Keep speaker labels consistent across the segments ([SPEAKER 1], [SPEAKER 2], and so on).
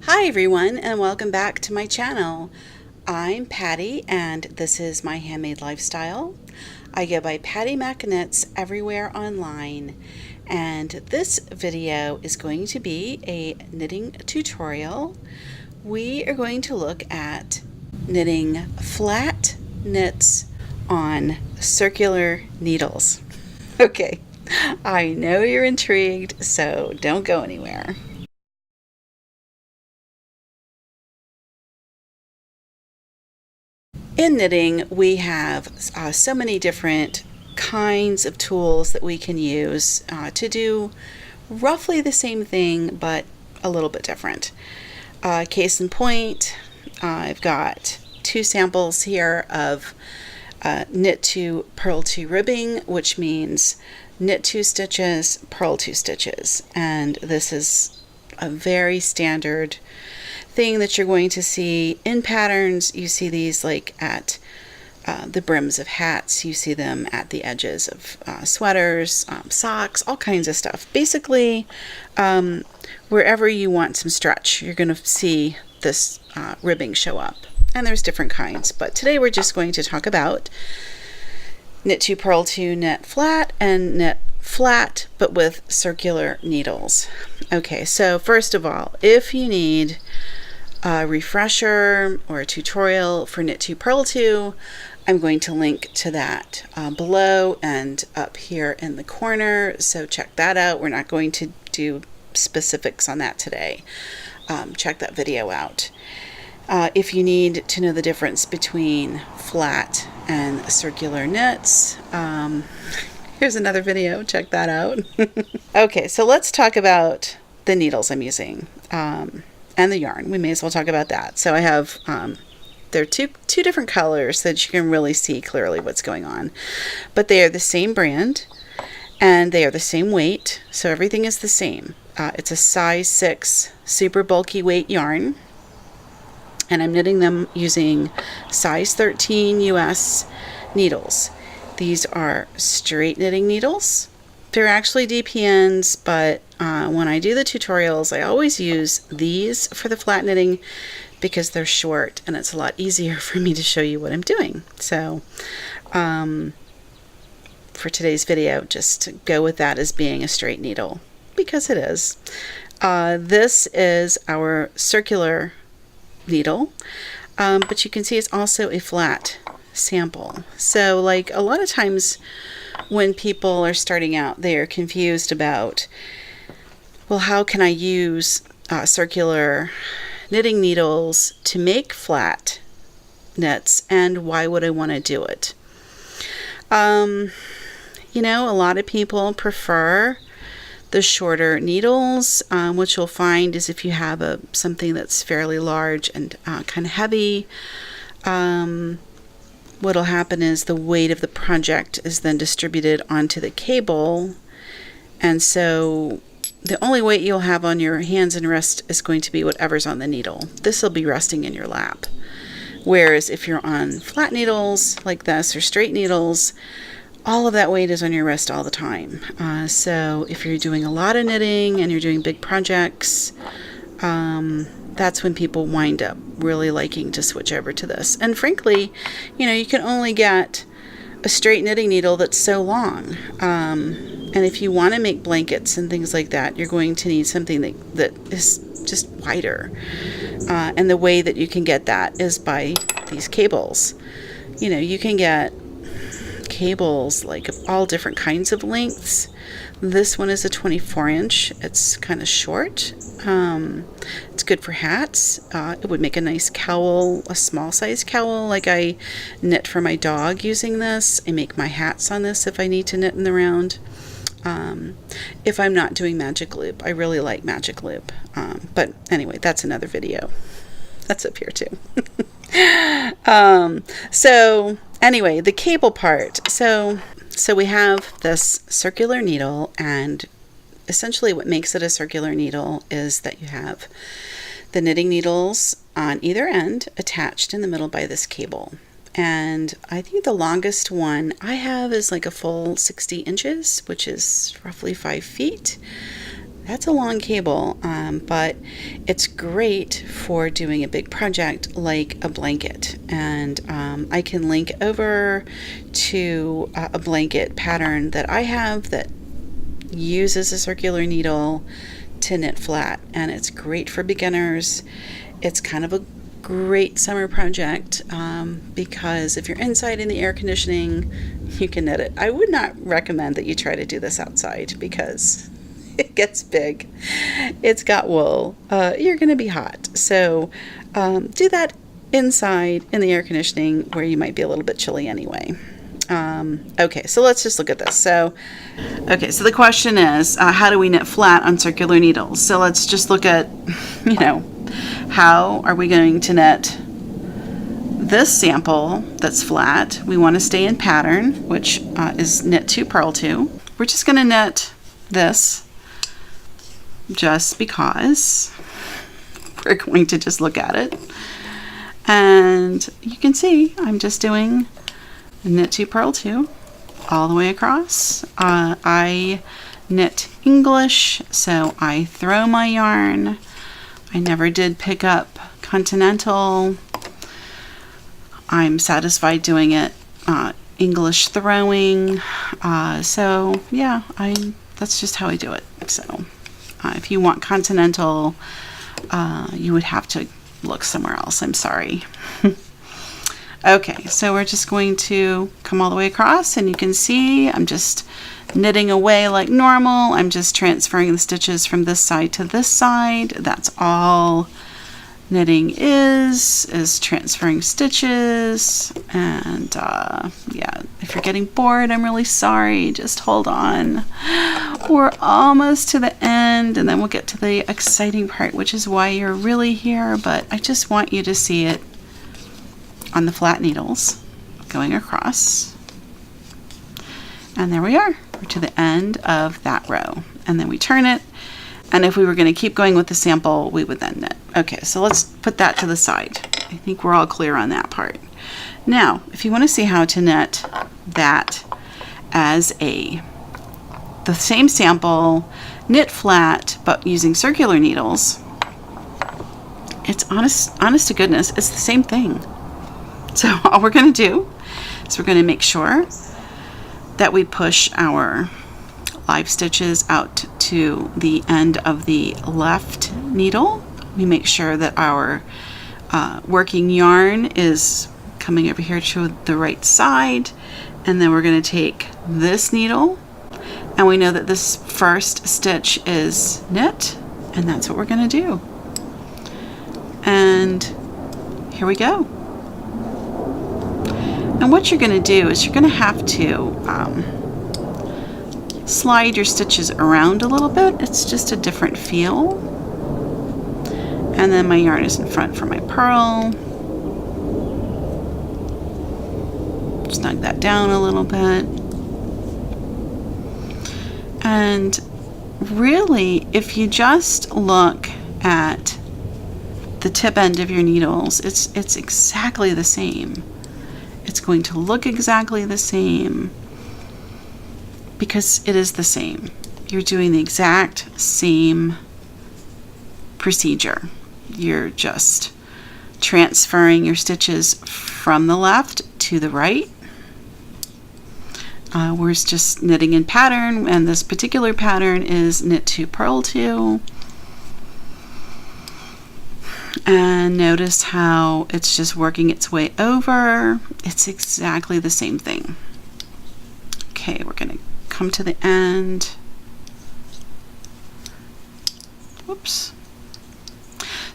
[SPEAKER 1] Hi everyone, and welcome back to my channel. I'm Patty and this is my handmade lifestyle. I go by Pattymac knits everywhere online, and this video is going to be a knitting tutorial. We are going to look at knitting flat knits on circular needles. Okay, I know you're intrigued, so don't go anywhere. In knitting, we have so many different kinds of tools that we can use to do roughly the same thing, but a little bit different. Case in point, I've got two samples here of knit 2, purl 2 ribbing, which means knit 2 stitches, purl 2 stitches. And this is a very standard thing that you're going to see in patterns. You see these like at the brims of hats, you see them at the edges of sweaters, socks, all kinds of stuff. Basically, wherever you want some stretch, you're going to see this ribbing show up. And there's different kinds, but today we're just going to talk about knit 2, purl 2, knit flat, and knit flat but with circular needles. Okay, so first of all, if you need a refresher or a tutorial for knit 2, purl 2, I'm going to link to that below and up here in the corner, so check that out. We're not going to do specifics on that today. Check that video out. If you need to know the difference between flat and circular knits, here's another video, check that out. Okay, so let's talk about the needles I'm using and the yarn. We may as well talk about that. So I have, they're two different colors so that you can really see clearly what's going on. But they are the same brand and they are the same weight, so everything is the same. It's a size 6 super bulky weight yarn. And I'm knitting them using size 13 US needles. These are straight knitting needles. They're actually DPNs, but when I do the tutorials, I always use these for the flat knitting because they're short and it's a lot easier for me to show you what I'm doing. So for today's video, just go with that as being a straight needle because it is. This is our circular needle, but you can see it's also a flat sample. So like a lot of times when people are starting out, they are confused about, well, how can I use circular knitting needles to make flat knits, and why would I want to do it? You know, a lot of people prefer the shorter needles, which you'll find is if you have something that's fairly large and kind of heavy, what'll happen is the weight of the project is then distributed onto the cable, and so the only weight you'll have on your hands and wrist is going to be whatever's on the needle. This will be resting in your lap. Whereas if you're on flat needles like this or straight needles, all of that weight is on your wrist all the time. So if you're doing a lot of knitting and you're doing big projects, that's when people wind up really liking to switch over to this. And frankly, you know, you can only get a straight knitting needle that's so long. And if you want to make blankets and things like that, you're going to need something that is just wider. And the way that you can get that is by these cables. You know, you can get cables like of all different kinds of lengths. This one is a 24-inch. It's kind of short. It's good for hats. It would make a nice cowl, a small size cowl. Like I knit for my dog using this. I make my hats on this if I need to knit in the round. If I'm not doing magic loop, I really like magic loop. But anyway, that's another video. That's up here too. So anyway, the cable part. So we have this circular needle, and essentially what makes it a circular needle is that you have the knitting needles on either end attached in the middle by this cable. And I think the longest one I have is like a full 60 inches, which is roughly 5 feet. That's a long cable, but it's great for doing a big project like a blanket. And I can link over to a blanket pattern that I have that uses a circular needle to knit flat, and it's great for beginners. It's kind of a great summer project because if you're inside in the air conditioning, you can knit it. I would not recommend that you try to do this outside because it gets big. It's got wool. You're going to be hot. So do that inside in the air conditioning where you might be a little bit chilly anyway. Okay, so let's just look at this. So the question is, how do we knit flat on circular needles? So let's just look at, how are we going to knit this sample that's flat? We want to stay in pattern, which is knit 2, purl 2. We're just going to knit this just because we're going to just look at it. And you can see I'm just doing knit 2, purl 2 all the way across. I knit English, so I throw my yarn. I never did pick up continental. I'm satisfied doing it English throwing. So yeah, that's just how I do it. So if you want continental, you would have to look somewhere else. I'm sorry. Okay, so we're just going to come all the way across, and you can see I'm just knitting away like normal. I'm just transferring the stitches from this side to this side. That's all knitting is transferring stitches. And yeah, if you're getting bored, I'm really sorry. Just hold on. We're almost to the end, and then we'll get to the exciting part, which is why you're really here. But I just want you to see it on the flat needles going across. And there we are. We're to the end of that row. And then we turn it. And if we were going to keep going with the sample, we would then knit. Okay, so let's put that to the side. I think we're all clear on that part. Now, if you want to see how to knit that as the same sample, knit flat, but using circular needles, it's honest to goodness, it's the same thing. So all we're going to do is we're going to make sure that we push our live stitches out to the end of the left needle. We make sure that our working yarn is coming over here to the right side, and then we're going to take this needle, and we know that this first stitch is knit, and that's what we're going to do. And here we go. And what you're going to do is you're going to have to slide your stitches around a little bit. It's just a different feel. And then my yarn is in front for my purl. Snug that down a little bit. And really, if you just look at the tip end of your needles, it's exactly the same. It's going to look exactly the same because it is the same. You're doing the exact same procedure. You're just transferring your stitches from the left to the right. We're just knitting in pattern, and this particular pattern is knit 2, purl 2. And notice how it's just working its way over. It's exactly the same thing. Okay, we're going to come to the end. Whoops.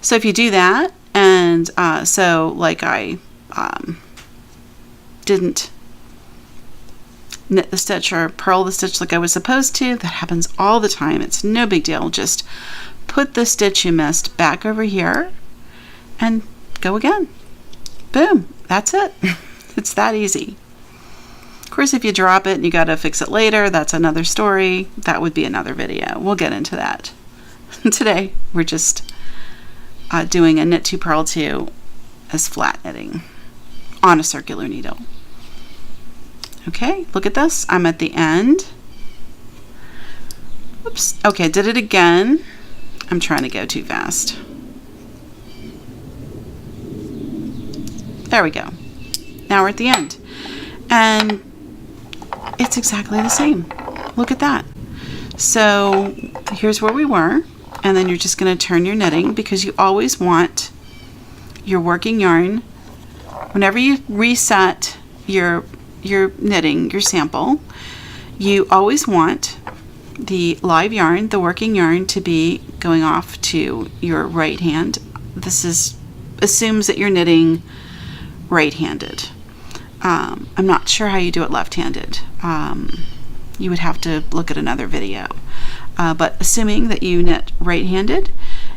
[SPEAKER 1] So if you do that, and so like I didn't knit the stitch or purl the stitch like I was supposed to, that happens all the time. It's no big deal. Just put the stitch you missed back over here and go again. Boom, that's it. It's that easy. Of course, if you drop it and you got to fix it later, that's another story. That would be another video. We'll get into that. Today, we're just doing a knit 2, purl 2 as flat knitting on a circular needle. Okay, look at this. I'm at the end. Oops. Okay, did it again. I'm trying to go too fast. There we go. Now we're at the end. And it's exactly the same. Look at that. So here's where we were. And then you're just going to turn your knitting, because you always want your working yarn, whenever you reset your knitting, your sample, you always want the live yarn, the working yarn, to be going off to your right hand. This assumes that you're knitting right-handed. I'm not sure how you do it left-handed. You would have to look at another video. But assuming that you knit right-handed,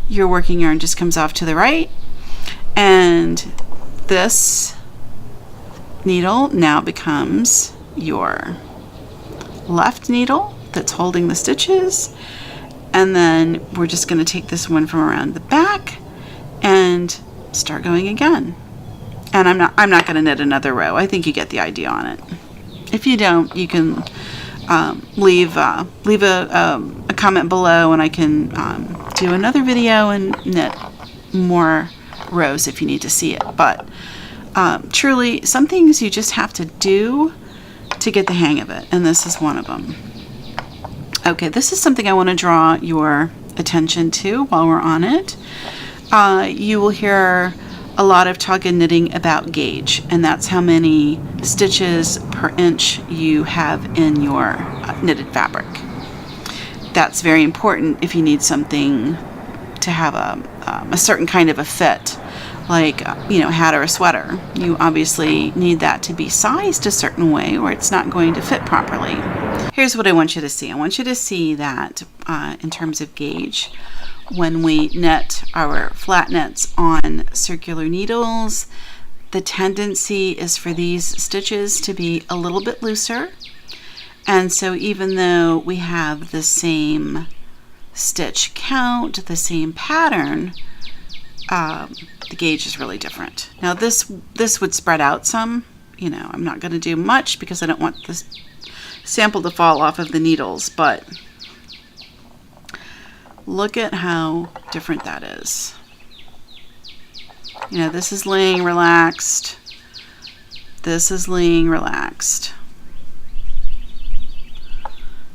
[SPEAKER 1] your working yarn just comes off to the right, and this needle now becomes your left needle that's holding the stitches. And then we're just going to take this one from around the back and start going again. And I'm not going to knit another row. I think you get the idea on it. If you don't, you can leave a comment below, and I can do another video and knit more rows if you need to see it. But truly, some things you just have to do to get the hang of it, and this is one of them. Okay, this is something I want to draw your attention to while we're on it. You will hear a lot of talk in knitting about gauge, and that's how many stitches per inch you have in your knitted fabric. That's very important if you need something to have a certain kind of a fit, like a hat or a sweater. You obviously need that to be sized a certain way, or it's not going to fit properly. Here's what I want you to see. I want you to see that in terms of gauge, when we knit our flat knits on circular needles, the tendency is for these stitches to be a little bit looser. And so even though we have the same stitch count, the same pattern, the gauge is really different. Now this would spread out some. I'm not going to do much because I don't want this sample to fall off of the needles, but look at how different that is. This is laying relaxed. This is laying relaxed.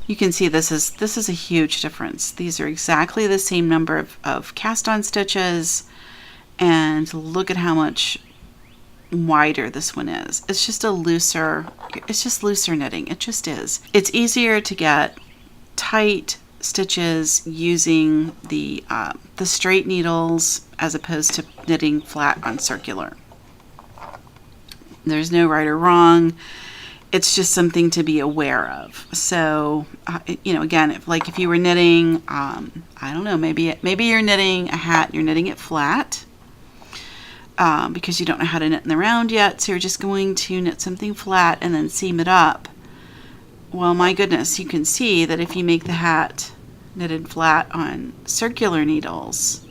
[SPEAKER 1] You can see this is a huge difference. These are exactly the same number of cast-on stitches, and look at how much wider this one is. It's just looser knitting. It just is. It's easier to get tight stitches using the straight needles as opposed to knitting flat on circular. There's no right or wrong. It's just something to be aware of. So, again, if you were knitting, I don't know, maybe you're knitting a hat and you're knitting it flat because you don't know how to knit in the round yet. So you're just going to knit something flat and then seam it up. Well, my goodness, you can see that if you make the hat knitted flat on circular needles,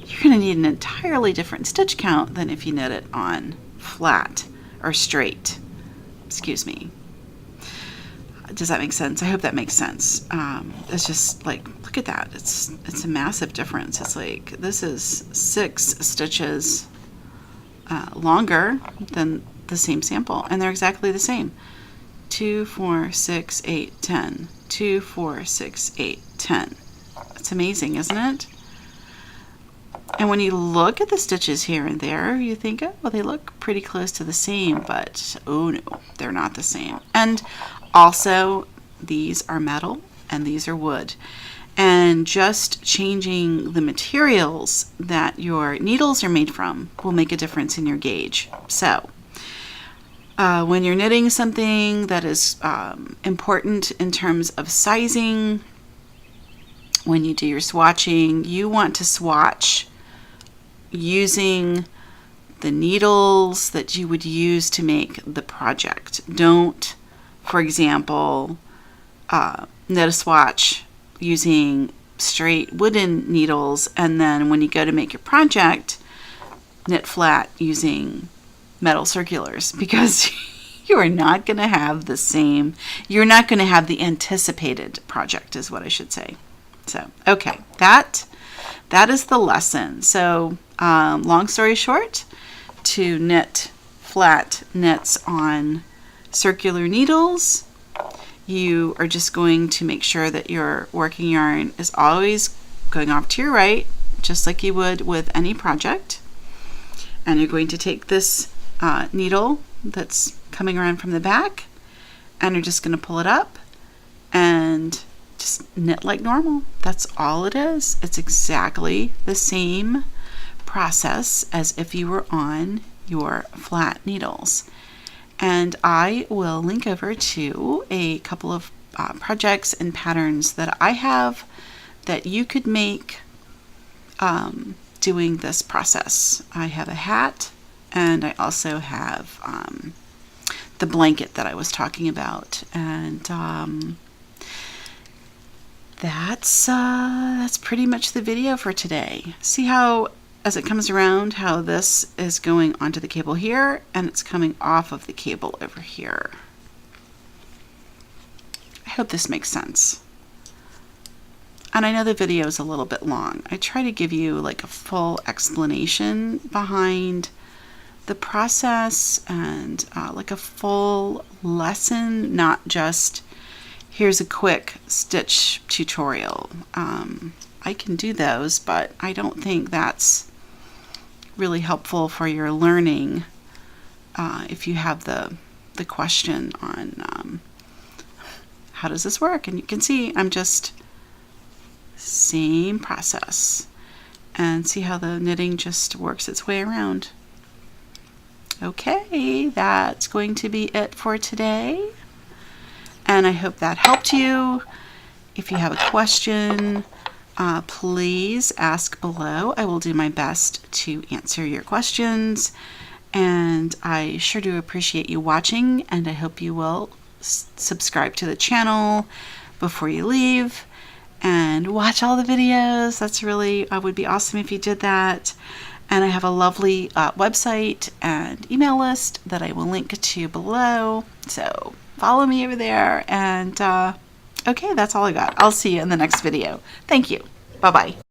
[SPEAKER 1] you're going to need an entirely different stitch count than if you knit it on flat or straight. Excuse me. Does that make sense? I hope that makes sense. It's just look at that. It's a massive difference. It's like this is 6 stitches longer than the same sample, and they're exactly the same. 2, 4, 6, 8, 10. 2, 4, 6, 8, 10. That's amazing, isn't it? And when you look at the stitches here and there, you think, oh, well, they look pretty close to the same, but oh no, they're not the same. And also, these are metal and these are wood. And just changing the materials that your needles are made from will make a difference in your gauge. So, when you're knitting something that is important in terms of sizing, when you do your swatching, you want to swatch using the needles that you would use to make the project. Don't, for example, knit a swatch using straight wooden needles, and then when you go to make your project, knit flat using metal circulars, because you are not going to have the same, you're not going to have the anticipated project is what I should say. So, okay, that is the lesson. So, long story short, to knit flat knits on circular needles, you are just going to make sure that your working yarn is always going off to your right, just like you would with any project. And you're going to take this needle that's coming around from the back, and you're just going to pull it up and just knit like normal. That's all it is. It's exactly the same process as if you were on your flat needles. And I will link over to a couple of projects and patterns that I have that you could make doing this process. I have a hat, and I also have the blanket that I was talking about, and that's pretty much the video for today. See how, as it comes around, how this is going onto the cable here, and it's coming off of the cable over here. I hope this makes sense. And I know the video is a little bit long. I try to give you like a full explanation behind the process and like a full lesson, not just here's a quick stitch tutorial. I can do those, but I don't think that's really helpful for your learning if you have the question on how does this work. And you can see I'm just same process, and see how the knitting just works its way around. Okay, that's going to be it for today, and I hope that helped you. If you have a question, please ask below. I will do my best to answer your questions, and I sure do appreciate you watching, and I hope you will subscribe to the channel before you leave and watch all the videos. That's really would be awesome if you did that. And I have a lovely website and email list that I will link to below, so follow me over there. And okay, that's all I got. I'll see you in the next video. Thank you. Bye bye.